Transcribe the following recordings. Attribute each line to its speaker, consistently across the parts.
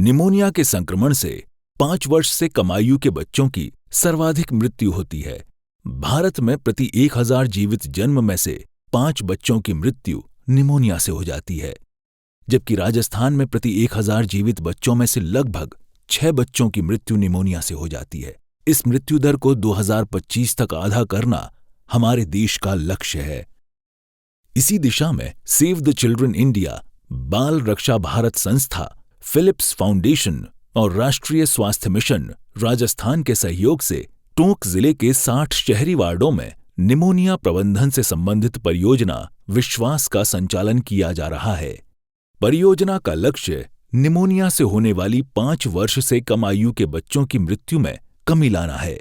Speaker 1: Pneumonia के संक्रमण से 5 वर्ष से कम आयु के बच्चों की सर्वाधिक मृत्यु होती है। भारत में प्रति 1000 जीवित जन्म में से 5 बच्चों की मृत्यु निमोनिया से हो जाती है, जबकि राजस्थान में प्रति 1000 जीवित बच्चों में से लगभग 6 बच्चों की मृत्यु निमोनिया से हो जाती है। इस मृत्यु दर को 2025 तक आधा करना हमारे देश का लक्ष्य है। इसी दिशा में सेव द चिल्ड्रन इंडिया, बाल रक्षा भारत संस्था, फिलिप्स फाउंडेशन और राष्ट्रीय स्वास्थ्य मिशन राजस्थान के सहयोग से टोंक जिले के 60 शहरी वार्डों में निमोनिया प्रबंधन से संबंधित परियोजना विश्वास का संचालन किया जा रहा है। परियोजना का लक्ष्य निमोनिया से होने वाली 5 वर्ष से कम आयु के बच्चों की मृत्यु में कमी लाना है।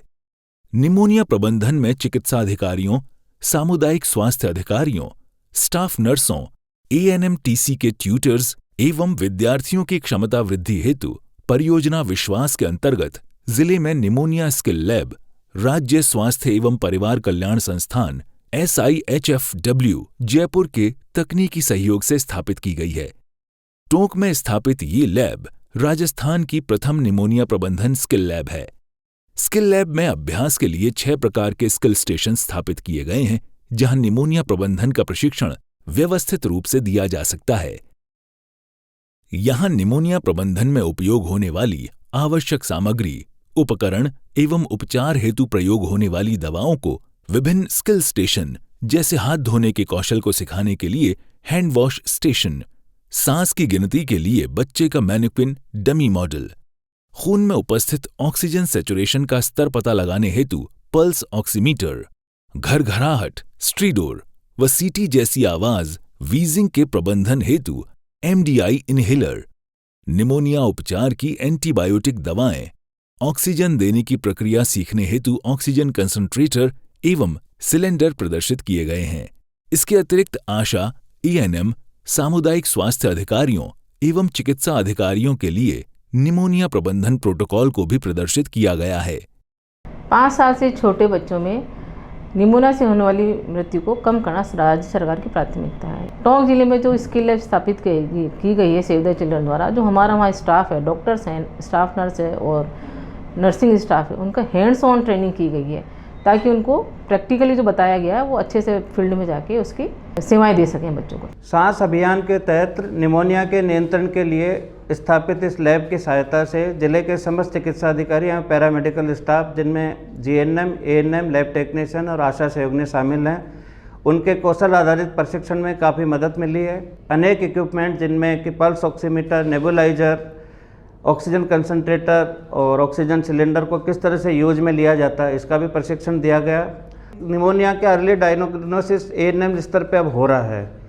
Speaker 1: निमोनिया प्रबंधन में चिकित्सा अधिकारियों, सामुदायिक स्वास्थ्य अधिकारियों, स्टाफ नर्सों, ANMTC के ट्यूटर्स एवं विद्यार्थियों की क्षमता वृद्धि हेतु परियोजना विश्वास के अंतर्गत जिले में निमोनिया स्किल लैब राज्य स्वास्थ्य एवं परिवार कल्याण संस्थान SIHFW जयपुर के तकनीकी सहयोग से स्थापित की गई है। टोंक में स्थापित ये लैब राजस्थान की प्रथम निमोनिया प्रबंधन स्किल लैब है। स्किल लैब में अभ्यास के लिए 6 प्रकार के स्किल स्टेशन स्थापित किए गए हैं, जहां निमोनिया प्रबंधन का प्रशिक्षण व्यवस्थित रूप से दिया जा सकता है। यहां निमोनिया प्रबंधन में उपयोग होने वाली आवश्यक सामग्री, उपकरण एवं उपचार हेतु प्रयोग होने वाली दवाओं को विभिन्न स्किल स्टेशन जैसे हाथ धोने के कौशल को सिखाने के लिए हैंड वॉश स्टेशन, सांस की गिनती के लिए बच्चे का मैनिक्विन डमी मॉडल, खून में उपस्थित ऑक्सीजन सैचुरेशन का स्तर पता लगाने हेतु पल्स ऑक्सीमीटर, घरघराहट, स्ट्रीडोर व सीटी जैसी आवाज वीजिंग के प्रबंधन हेतु MDI इनहेलर, निमोनिया उपचार की एंटीबायोटिक दवाएं, ऑक्सीजन देने की प्रक्रिया सीखने हेतु ऑक्सीजन कंसंट्रेटर एवं सिलेंडर प्रदर्शित किए गए हैं। इसके अतिरिक्त आशा, ANM, सामुदायिक स्वास्थ्य अधिकारियों एवं चिकित्सा अधिकारियों के लिए निमोनिया प्रबंधन प्रोटोकॉल को भी प्रदर्शित किया गया है।
Speaker 2: 5 साल से छोटे बच्चों में निमोनिया से होने वाली मृत्यु को कम करना राज्य सरकार की प्राथमिकता है। टोंक जिले में जो स्किल लैब स्थापित की गई है सेव द चिल्ड्रन द्वारा, जो हमारा वहाँ स्टाफ है, डॉक्टर्स हैं, स्टाफ नर्स है और नर्सिंग स्टाफ है, उनका हैंड्स ऑन ट्रेनिंग की गई है ताकि उनको प्रैक्टिकली जो बताया गया है वो अच्छे से फील्ड में जाके उसकी सेवाएं दे सकें बच्चों को।
Speaker 3: सांस अभियान के तहत निमोनिया के नियंत्रण के लिए स्थापित इस लैब की सहायता से जिले के समस्त चिकित्सा अधिकारी एवं पैरामेडिकल स्टाफ, जिनमें GNM, ANM, लैब टेक्नीशियन और आशा सहयोगी शामिल हैं, उनके कौशल आधारित प्रशिक्षण में काफ़ी मदद मिली है। अनेक इक्विपमेंट जिनमें कि pulse oximeter, nebuliser, oxygen concentrator और ऑक्सीजन सिलेंडर को किस तरह से यूज में लिया जाता है, इसका भी प्रशिक्षण दिया गया। निमोनिया के अर्ली डायग्नोसिस ANM स्तर पर अब हो रहा है।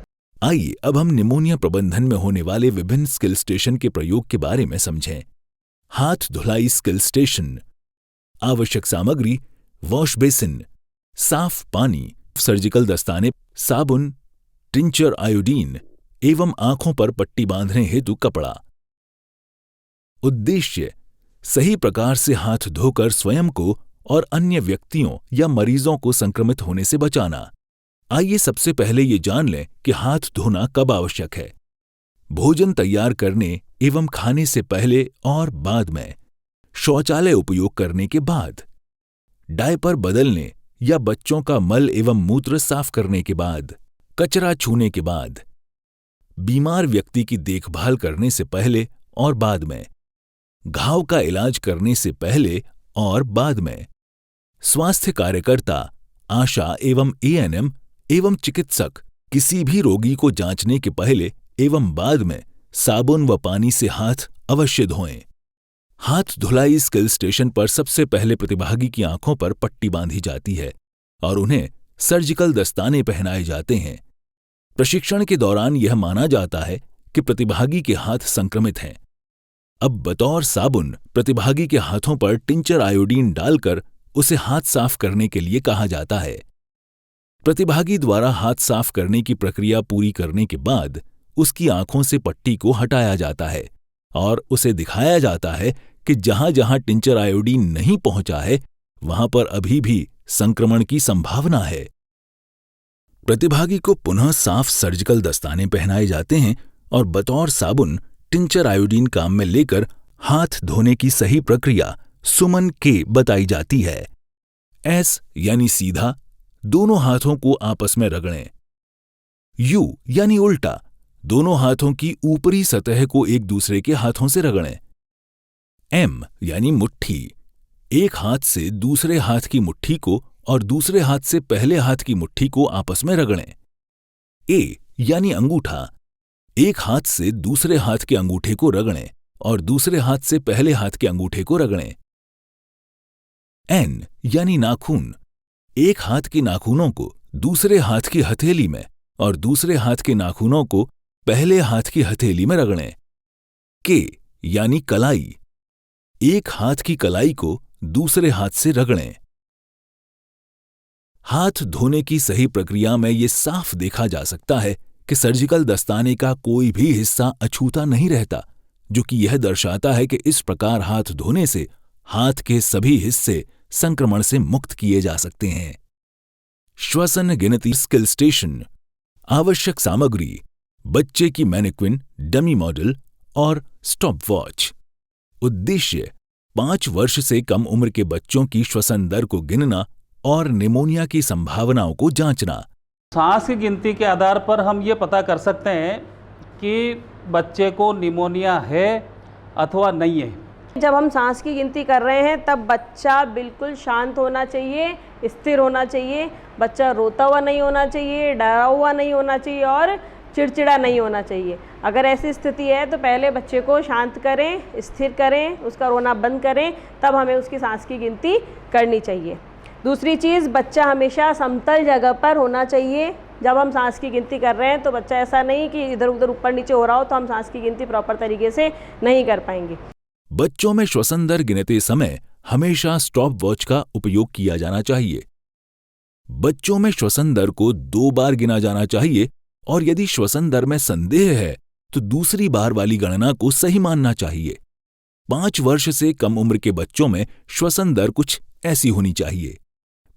Speaker 1: आइए अब हम निमोनिया प्रबंधन में होने वाले विभिन्न स्किल स्टेशन के प्रयोग के बारे में समझें। हाथ धुलाई स्किल स्टेशन। आवश्यक सामग्री: वॉश बेसिन, साफ पानी, सर्जिकल दस्ताने, साबुन, टिंचर आयोडीन एवं आंखों पर पट्टी बांधने हेतु कपड़ा। उद्देश्य: सही प्रकार से हाथ धोकर स्वयं को और अन्य व्यक्तियों या मरीजों को संक्रमित होने से बचाना। आइए सबसे पहले ये जान लें कि हाथ धोना कब आवश्यक है। भोजन तैयार करने एवं खाने से पहले और बाद में, शौचालय उपयोग करने के बाद, डायपर बदलने या बच्चों का मल एवं मूत्र साफ करने के बाद, कचरा छूने के बाद, बीमार व्यक्ति की देखभाल करने से पहले और बाद में, घाव का इलाज करने से पहले और बाद में। स्वास्थ्य कार्यकर्ता, आशा एवं ANM एवं चिकित्सक किसी भी रोगी को जांचने के पहले एवं बाद में साबुन व पानी से हाथ अवश्य धोएं। हाथ धुलाई स्किल स्टेशन पर सबसे पहले प्रतिभागी की आंखों पर पट्टी बांधी जाती है और उन्हें सर्जिकल दस्ताने पहनाए जाते हैं। प्रशिक्षण के दौरान यह माना जाता है कि प्रतिभागी के हाथ संक्रमित हैं। अब बतौर साबुन प्रतिभागी के हाथों पर टिंचर आयोडीन डालकर उसे हाथ साफ करने के लिए कहा जाता है। प्रतिभागी द्वारा हाथ साफ करने की प्रक्रिया पूरी करने के बाद उसकी आंखों से पट्टी को हटाया जाता है और उसे दिखाया जाता है कि जहां जहां टिंचर आयोडीन नहीं पहुंचा है वहां पर अभी भी संक्रमण की संभावना है। प्रतिभागी को पुनः साफ सर्जिकल दस्ताने पहनाए जाते हैं और बतौर साबुन टिंचर आयोडीन काम में लेकर हाथ धोने की सही प्रक्रिया सुमन के बताई जाती है। एस यानी सीधा, दोनों हाथों को आपस में रगड़ें। यू यानी उल्टा, दोनों हाथों की ऊपरी सतह को एक दूसरे के हाथों से रगड़ें। एम यानी मुट्ठी, एक हाथ से दूसरे हाथ की मुट्ठी को और दूसरे हाथ से पहले हाथ की मुट्ठी को आपस में रगड़ें। ए यानी अंगूठा, एक हाथ से दूसरे हाथ के अंगूठे को रगड़ें और दूसरे हाथ से पहले हाथ के अंगूठे को रगड़ें। एन यानी नाखून, एक हाथ के नाखूनों को दूसरे हाथ की हथेली में और दूसरे हाथ के नाखूनों को पहले हाथ की हथेली में रगड़ें। के यानी कलाई, एक हाथ की कलाई को दूसरे हाथ से रगड़ें। हाथ धोने की सही प्रक्रिया में यह साफ देखा जा सकता है कि सर्जिकल दस्ताने का कोई भी हिस्सा अछूता नहीं रहता, जो कि यह दर्शाता है कि इस प्रकार हाथ धोने से हाथ के सभी हिस्से संक्रमण से मुक्त किए जा सकते हैं। श्वसन गिनती स्किल स्टेशन। आवश्यक सामग्री: बच्चे की मैनिक्विन, डमी मॉडल और स्टॉप वॉच। उद्देश्य: 5 वर्ष से कम उम्र के बच्चों की श्वसन दर को गिनना और निमोनिया की संभावनाओं को जांचना।
Speaker 4: सांस की गिनती के आधार पर हम ये पता कर सकते हैं कि बच्चे को निमोनिया है अथवा नहीं है।
Speaker 5: जब हम सांस की गिनती कर रहे हैं तब बच्चा बिल्कुल शांत होना चाहिए, स्थिर होना चाहिए, बच्चा रोता हुआ नहीं होना चाहिए, डरा हुआ नहीं होना चाहिए और चिड़चिड़ा नहीं होना चाहिए। अगर ऐसी स्थिति है तो पहले बच्चे को शांत करें, स्थिर करें, उसका रोना बंद करें, तब हमें उसकी सांस की गिनती करनी चाहिए। दूसरी चीज़, बच्चा हमेशा समतल जगह पर होना चाहिए। जब हम सांस की गिनती कर रहे हैं तो बच्चा ऐसा नहीं कि इधर उधर ऊपर नीचे हो रहा हो तो हम सांस की गिनती प्रॉपर तरीके से नहीं कर पाएंगे।
Speaker 1: बच्चों में श्वसन दर गिनते समय हमेशा स्टॉप वॉच का उपयोग किया जाना चाहिए। बच्चों में श्वसन दर को 2 बार गिना जाना चाहिए और यदि श्वसन दर में संदेह है तो दूसरी बार वाली गणना को सही मानना चाहिए। 5 वर्ष से कम उम्र के बच्चों में श्वसन दर कुछ ऐसी होनी चाहिए।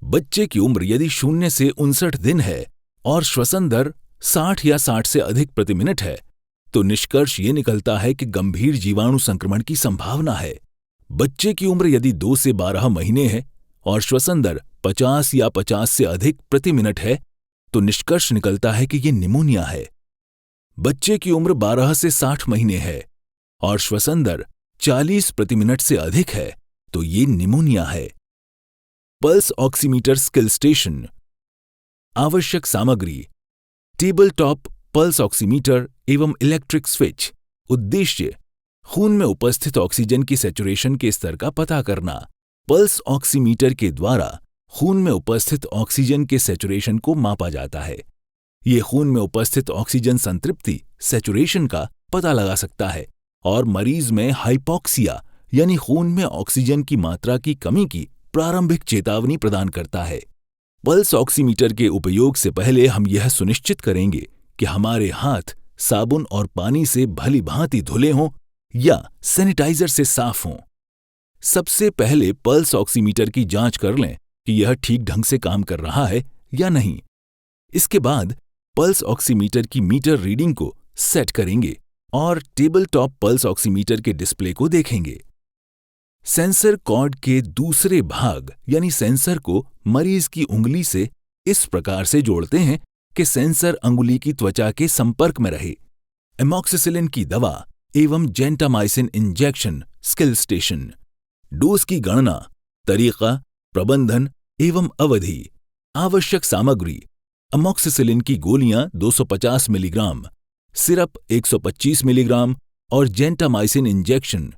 Speaker 1: बच्चे की उम्र यदि 0 से 59 दिन है और श्वसन दर 60 या 60 से अधिक प्रति मिनट है तो निष्कर्ष ये निकलता है कि गंभीर जीवाणु संक्रमण की संभावना है। बच्चे की उम्र यदि 2 से 12 महीने है और श्वसन दर 50 या 50 से अधिक प्रति मिनट है तो निष्कर्ष निकलता है कि यह निमोनिया है। बच्चे की उम्र 12 से 60 महीने है और श्वसन दर 40 प्रति मिनट से अधिक है तो ये निमोनिया है। Pulse oximeter skill station. आवश्यक सामग्री: टेबल टॉप पल्स ऑक्सीमीटर एवं इलेक्ट्रिक स्विच। उद्देश्य: खून में उपस्थित ऑक्सीजन की सैचुरेशन के स्तर का पता करना। पल्स ऑक्सीमीटर के द्वारा खून में उपस्थित ऑक्सीजन के सैचुरेशन को मापा जाता है। ये खून में उपस्थित ऑक्सीजन संतृप्ति सैचुरेशन का पता लगा सकता है और मरीज में हाइपोक्सिया यानी खून में ऑक्सीजन की मात्रा की कमी की प्रारंभिक चेतावनी प्रदान करता है। पल्स ऑक्सीमीटर के उपयोग से पहले हम यह सुनिश्चित करेंगे कि हमारे हाथ साबुन और पानी से भली भांति धुले हों या सैनिटाइजर से साफ हों। सबसे पहले पल्स ऑक्सीमीटर की जांच कर लें कि यह ठीक ढंग से काम कर रहा है या नहीं। इसके बाद पल्स ऑक्सीमीटर की मीटर रीडिंग को सेट करेंगे और टेबल टॉप पल्स ऑक्सीमीटर के डिस्प्ले को देखेंगे। सेंसर कॉर्ड के दूसरे भाग यानी सेंसर को मरीज की उंगली से इस प्रकार से जोड़ते हैं कि सेंसर अंगुली की त्वचा के संपर्क में रहे। एमॉक्सिसिलिन की दवा एवं gentamicin injection skill station. Dose की गणना, तरीका, प्रबंधन एवं अवधि। आवश्यक सामग्री: एमॉक्सिसिलिन की गोलियां 250 मिलीग्राम, सिरप 125 मिलीग्राम और जेंटामाइसिन इंजेक्शन,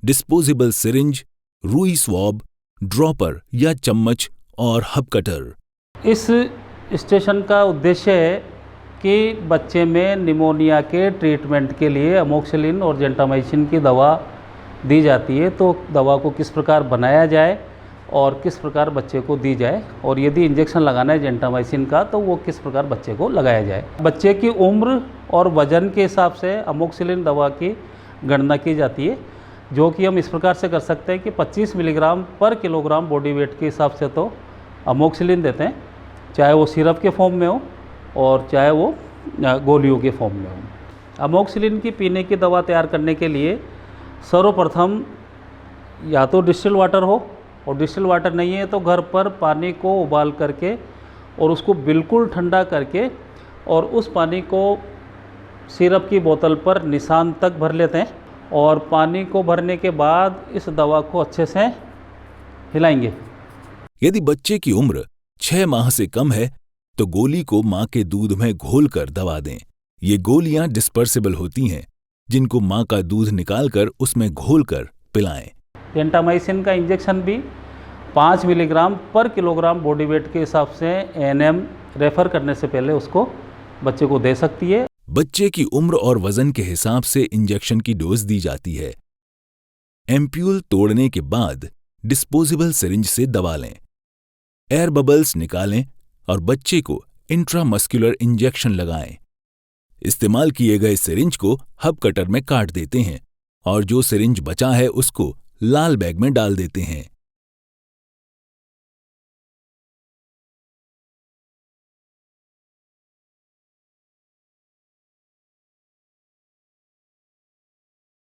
Speaker 1: डिस्पोजेबल सिरिंज, रुई स्वॉब, ड्रॉपर या चम्मच और हब कटर।
Speaker 4: इस स्टेशन का उद्देश्य है कि बच्चे में निमोनिया के ट्रीटमेंट के लिए एमॉक्सिसिलिन और जेंटामाइसिन की दवा दी जाती है, तो दवा को किस प्रकार बनाया जाए और किस प्रकार बच्चे को दी जाए, और यदि इंजेक्शन लगाना है जेंटामाइसिन का तो वो किस प्रकार बच्चे को लगाया जाए। बच्चे की उम्र और वजन के हिसाब से एमॉक्सिसिलिन दवा की गणना की जाती है, जो कि हम इस प्रकार से कर सकते हैं कि 25 मिलीग्राम पर किलोग्राम बॉडी वेट के हिसाब से तो एमॉक्सिसिलिन देते हैं, चाहे वो सिरप के फॉर्म में हो और चाहे वो गोलियों के फॉर्म में हो। एमॉक्सिसिलिन की पीने की दवा तैयार करने के लिए सर्वप्रथम या तो डिस्टिल वाटर हो, और डिस्टिल वाटर नहीं है तो घर पर पानी को उबाल करके और उसको बिल्कुल ठंडा करके और उस पानी को सिरप की बोतल पर निशान तक भर लेते हैं, और पानी को भरने के बाद इस दवा को अच्छे से हिलाएंगे।
Speaker 1: यदि बच्चे की उम्र 6 माह से कम है तो गोली को मां के दूध में घोलकर दवा दें। ये गोलियां डिस्पर्सिबल होती हैं, जिनको मां का दूध निकालकर उसमें घोलकर पिलाएं।
Speaker 4: जेंटामाइसिन का इंजेक्शन भी 5 मिलीग्राम पर किलोग्राम बॉडी वेट के हिसाब से एएनएम रेफर करने से पहले उसको बच्चे को दे सकती है।
Speaker 1: बच्चे की उम्र और वजन के हिसाब से इंजेक्शन की डोज दी जाती है। एम्प्यूल तोड़ने के बाद डिस्पोजेबल सिरिंज से दबा लें, एयर बबल्स निकालें और बच्चे को इंट्रामस्कुलर इंजेक्शन लगाएं। इस्तेमाल किए गए सिरिंज को हब कटर में काट देते हैं और जो सिरिंज बचा है उसको लाल बैग में डाल देते हैं।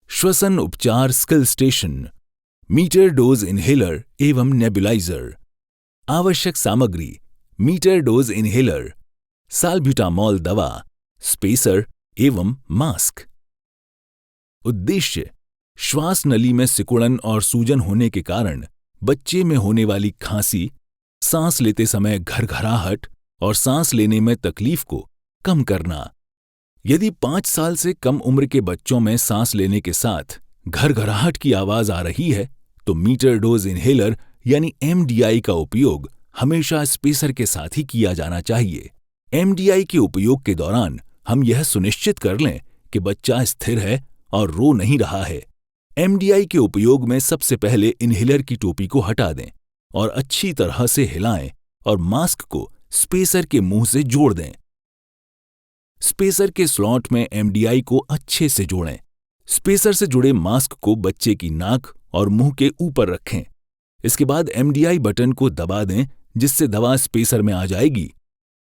Speaker 1: श्वसन उपचार skill station, meter dose inhaler एवं नेबुलाइजर। आवश्यक सामग्री: मीटर डोज इनहेलर, साल्ब्यूटामॉल दवा, स्पेसर एवं मास्क। उद्देश्य: श्वास नली में सिकुड़न और सूजन होने के कारण बच्चे में होने वाली खांसी, सांस लेते समय घरघराहट और सांस लेने में तकलीफ को कम करना। यदि 5 साल से कम उम्र के बच्चों में सांस लेने के साथ घरघराहट की आवाज आ रही है तो मीटर डोज इनहेलर यानी एमडीआई का उपयोग हमेशा स्पेसर के साथ ही किया जाना चाहिए। एमडीआई के उपयोग के दौरान हम यह सुनिश्चित कर लें कि बच्चा स्थिर है और रो नहीं रहा है। एमडीआई के उपयोग में सबसे पहले इनहेलर की टोपी को हटा दें और अच्छी तरह से हिलाएं और मास्क को स्पेसर के मुंह से जोड़ दें। स्पेसर के स्लॉट में एमडीआई को अच्छे से जोड़ें। स्पेसर से जुड़े मास्क को बच्चे की नाक और मुंह के ऊपर रखें। इसके बाद एमडीआई बटन को दबा दें जिससे दवा स्पेसर में आ जाएगी।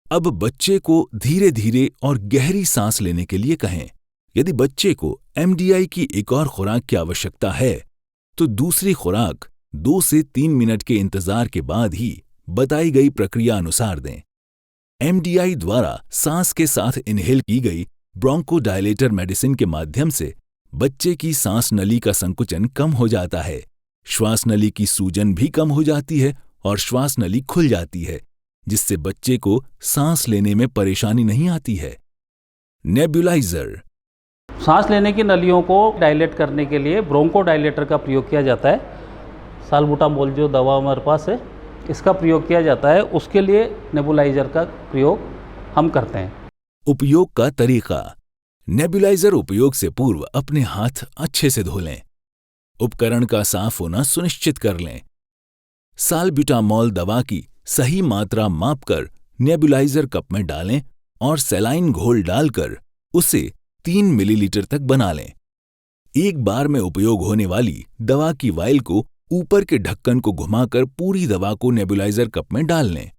Speaker 1: अब बच्चे को धीरे धीरे और गहरी सांस लेने के लिए कहें। यदि बच्चे को एमडीआई की एक और खुराक की आवश्यकता है तो दूसरी खुराक 2 से 3 मिनट के इंतजार के बाद ही बताई गई प्रक्रिया अनुसार दें। एमडीआई द्वारा सांस के साथ इनहेल की गई ब्रोंकोडायलेटर मेडिसिन के माध्यम से बच्चे की सांस नली का संकुचन कम हो जाता है, श्वास नली की सूजन भी कम हो जाती है और श्वास नली खुल जाती है, जिससे बच्चे को सांस लेने में परेशानी नहीं आती है। नेबुलाइजर,
Speaker 4: सांस लेने की नलियों को डायलेट करने के लिए ब्रोंकोडायलेटर का प्रयोग किया जाता है। साल्बुटामॉल जो दवा हमारे पास है इसका प्रयोग किया जाता है, उसके लिए नेबुलाइजर का प्रयोग हम करते हैं।
Speaker 1: उपयोग का तरीका: नेबुलाइजर उपयोग से पूर्व अपने हाथ अच्छे से धो लें। उपकरण का साफ होना सुनिश्चित कर लें। साल्ब्यूटामॉल दवा की सही मात्रा मापकर नेबुलाइजर कप में डालें और सलाइन घोल डालकर उसे 3 मिलीलीटर तक बना लें। एक बार में उपयोग होने वाली दवा की वाइल को ऊपर के ढक्कन को घुमाकर पूरी दवा को नेबुलाइजर कप में डाल लें।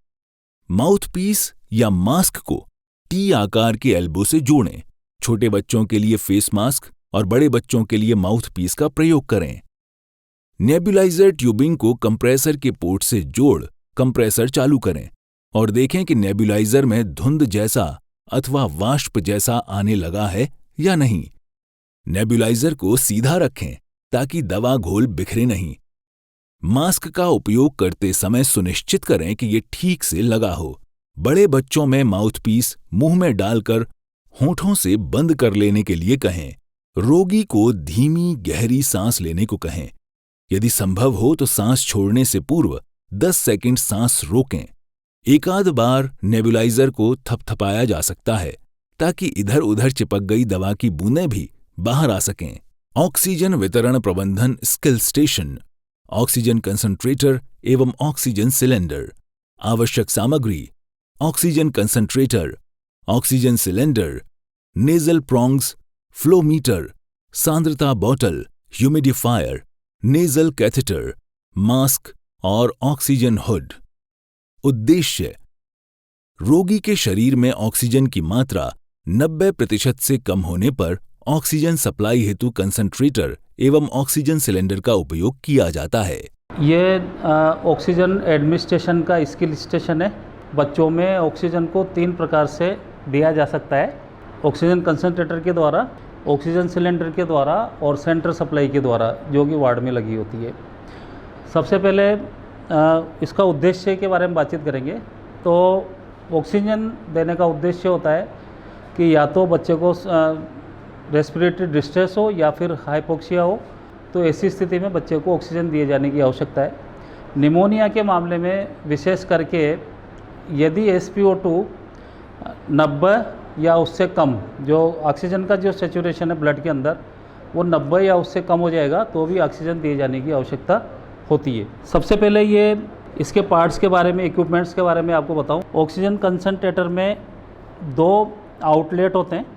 Speaker 1: माउथपीस या मास्क को टी आकार के एल्बो से जोड़ें। छोटे बच्चों के लिए फेस मास्क और बड़े बच्चों के लिए माउथपीस का प्रयोग करें। नेबुलाइजर ट्यूबिंग को कंप्रेसर के पोर्ट से जोड़ कंप्रेसर चालू करें और देखें कि नेबुलाइजर में धुंध जैसा अथवा वाष्प जैसा आने लगा है या नहीं। नेबुलाइजर को सीधा रखें ताकि दवा घोल बिखरे नहीं। मास्क का उपयोग करते समय सुनिश्चित करें कि ये ठीक से लगा हो। बड़े बच्चों में माउथपीस मुंह में डालकर होठों से बंद कर लेने के लिए कहें। रोगी को धीमी गहरी सांस लेने को कहें। यदि संभव हो तो सांस छोड़ने से पूर्व 10 सेकंड सांस रोकें। एकाध बार नेबुलाइजर को थपथपाया जा सकता है ताकि इधर उधर चिपक गई दवा की बूंदें भी बाहर आ सकें। ऑक्सीजन वितरण प्रबंधन स्किल स्टेशन, ऑक्सीजन कंसंट्रेटर एवं ऑक्सीजन सिलेंडर। आवश्यक सामग्री: oxygen concentrator, oxygen cylinder, nasal prongs, flowmeter, सांद्रता bottle, humidifier, nasal catheter, mask और ऑक्सीजन हुड। उद्देश्य: रोगी के शरीर में ऑक्सीजन की मात्रा 90% से कम होने पर ऑक्सीजन सप्लाई हेतु कंसंट्रेटर एवं ऑक्सीजन सिलेंडर का उपयोग किया जाता है।
Speaker 4: ये ऑक्सीजन एडमिनिस्ट्रेशन का स्किल स्टेशन है। बच्चों में ऑक्सीजन को 3 प्रकार से दिया जा सकता है, ऑक्सीजन कंसंट्रेटर के द्वारा, ऑक्सीजन सिलेंडर के द्वारा और सेंटर सप्लाई के द्वारा, जो कि वार्ड में लगी होती है। सबसे पहले इसका उद्देश्य के बारे में बातचीत करेंगे। तो ऑक्सीजन देने का उद्देश्य होता है कि या तो बच्चे को रेस्पिरेटरी डिस्ट्रेस हो या फिर हाइपोक्सिया हो, तो ऐसी स्थिति में बच्चे को ऑक्सीजन दिए जाने की आवश्यकता है। निमोनिया के मामले में विशेष करके यदि SpO2 90 या उससे कम, जो ऑक्सीजन का जो सैचुरेशन है ब्लड के अंदर वो 90 या उससे कम हो जाएगा तो भी ऑक्सीजन दिए जाने की आवश्यकता होती है। सबसे पहले ये इसके पार्ट्स के बारे में, इक्विपमेंट्स के बारे में आपको बताऊं। ऑक्सीजन कंसंट्रेटर में 2 आउटलेट होते हैं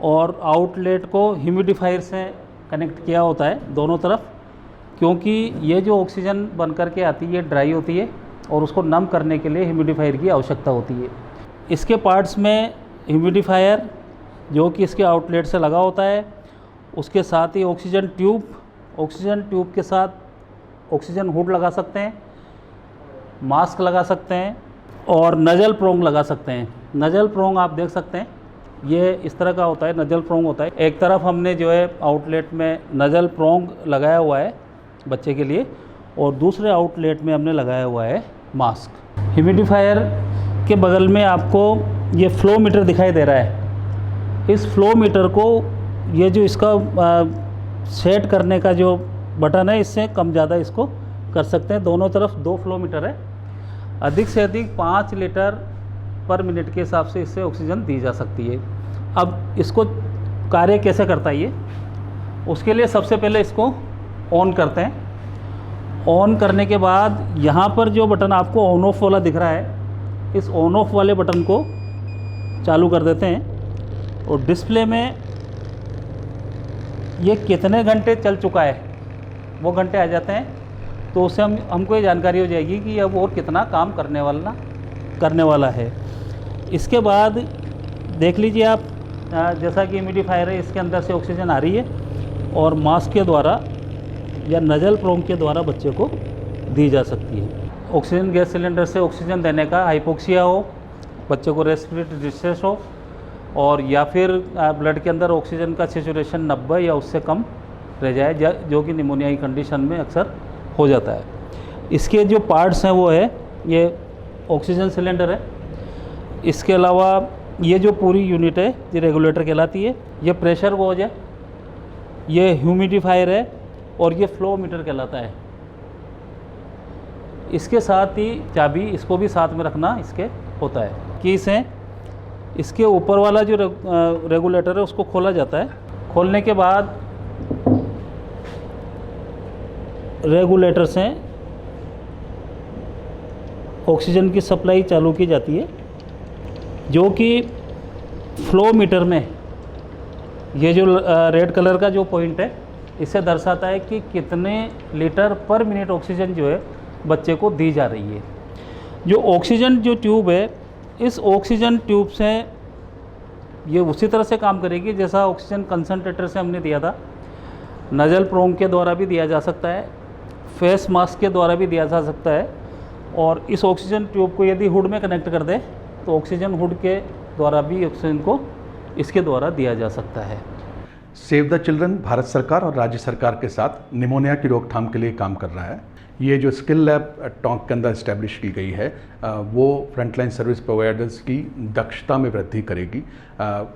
Speaker 4: और आउटलेट को ह्यूमिडिफायर से कनेक्ट किया होता है दोनों तरफ, क्योंकि ये जो ऑक्सीजन बन कर के आती है ड्राई होती है और उसको नम करने के लिए ह्यूमिडिफायर की आवश्यकता होती है। इसके पार्ट्स में ह्यूमिडिफायर जो कि इसके आउटलेट से लगा होता है, उसके साथ ही ऑक्सीजन ट्यूब के साथ ऑक्सीजन हुड लगा सकते हैं, मास्क लगा सकते हैं और नजल प्रोंग लगा सकते हैं। नजल प्रोंग आप देख सकते हैं, ये इस तरह का होता है, नजल प्रोंग होता है। एक तरफ हमने जो है आउटलेट में नजल प्रोंग लगाया हुआ है बच्चे के लिए और दूसरे आउटलेट में हमने लगाया हुआ है मास्क। ह्यूमिडिफायर के बगल में आपको ये फ्लो मीटर दिखाई दे रहा है। इस फ्लो मीटर को, ये जो इसका सेट करने का जो बटन है, इससे कम ज़्यादा इसको कर सकते हैं। दोनों तरफ 2 फ्लो मीटर है। अधिक से अधिक 5 लीटर पर मिनट के हिसाब से इससे ऑक्सीजन दी जा सकती है। अब इसको कार्य कैसे करता है ये, उसके लिए सबसे पहले इसको ऑन करते हैं। ऑन करने के बाद यहाँ पर जो बटन आपको ऑन ऑफ वाला दिख रहा है, इस ऑन ऑफ वाले बटन को चालू कर देते हैं और डिस्प्ले में ये कितने घंटे चल चुका है वो घंटे आ जाते हैं। तो उससे हमको ये जानकारी हो जाएगी कि अब और कितना काम करने वाला है। इसके बाद देख लीजिए आप, जैसा कि ह्यूमिडिफायर है, इसके अंदर से ऑक्सीजन आ रही है और मास्क के द्वारा या नजल प्रोंग के द्वारा बच्चे को दी जा सकती है। ऑक्सीजन गैस सिलेंडर से ऑक्सीजन देने का हाइपोक्सिया हो, बच्चे को रेस्पिरेटरी डिस्ट्रेस हो और या फिर ब्लड के अंदर ऑक्सीजन का सैचुरेशन 90 या उससे कम रह जाए, जो कि निमोनिया की कंडीशन में अक्सर हो जाता है। इसके जो पार्ट्स हैं वो है, ये ऑक्सीजन सिलेंडर है। इसके अलावा ये जो पूरी यूनिट है ये रेगुलेटर कहलाती है। ये प्रेशर गॉज है, ये ह्यूमिडिफायर है और ये फ्लो मीटर कहलाता है। इसके साथ ही चाबी, इसको भी साथ में रखना इसके होता है। कीस हैं, इसके ऊपर वाला जो रेगुलेटर है उसको खोला जाता है। खोलने के बाद रेगुलेटर से ऑक्सीजन की सप्लाई चालू की जाती है, जो कि फ्लो मीटर में ये जो रेड कलर का जो पॉइंट है, इससे दर्शाता है कि कितने लीटर पर मिनट ऑक्सीजन जो है बच्चे को दी जा रही है। जो ऑक्सीजन जो ट्यूब है, इस ऑक्सीजन ट्यूब से ये उसी तरह से काम करेगी जैसा ऑक्सीजन कंसंट्रेटर से हमने दिया था। नजल प्रोंग के द्वारा भी दिया जा सकता है, फेस मास्क के द्वारा भी दिया जा सकता है और इस ऑक्सीजन ट्यूब को यदि हुड में कनेक्ट कर दे तो ऑक्सीजन हुड के द्वारा भी ऑक्सीजन को इसके द्वारा दिया जा सकता है।
Speaker 6: सेव द चिल्ड्रन भारत सरकार और राज्य सरकार के साथ निमोनिया की रोकथाम के लिए काम कर रहा है। ये जो स्किल लैब टोंक के अंदर इस्टेब्लिश की गई है वो फ्रंटलाइन सर्विस प्रोवाइडर्स की दक्षता में वृद्धि करेगी,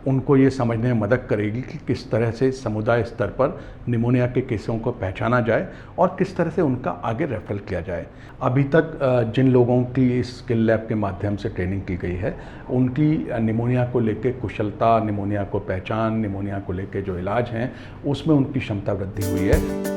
Speaker 6: उनको ये समझने में मदद करेगी कि किस तरह से समुदाय स्तर पर निमोनिया के केसों को पहचाना जाए और किस तरह से उनका आगे रेफर किया जाए। अभी तक जिन लोगों की इस स्किल लैब के माध्यम से ट्रेनिंग की गई है, उनकी निमोनिया को लेकर कुशलता, निमोनिया को पहचान, निमोनिया को लेकर जो इलाज हैं उसमें उनकी क्षमता वृद्धि हुई है।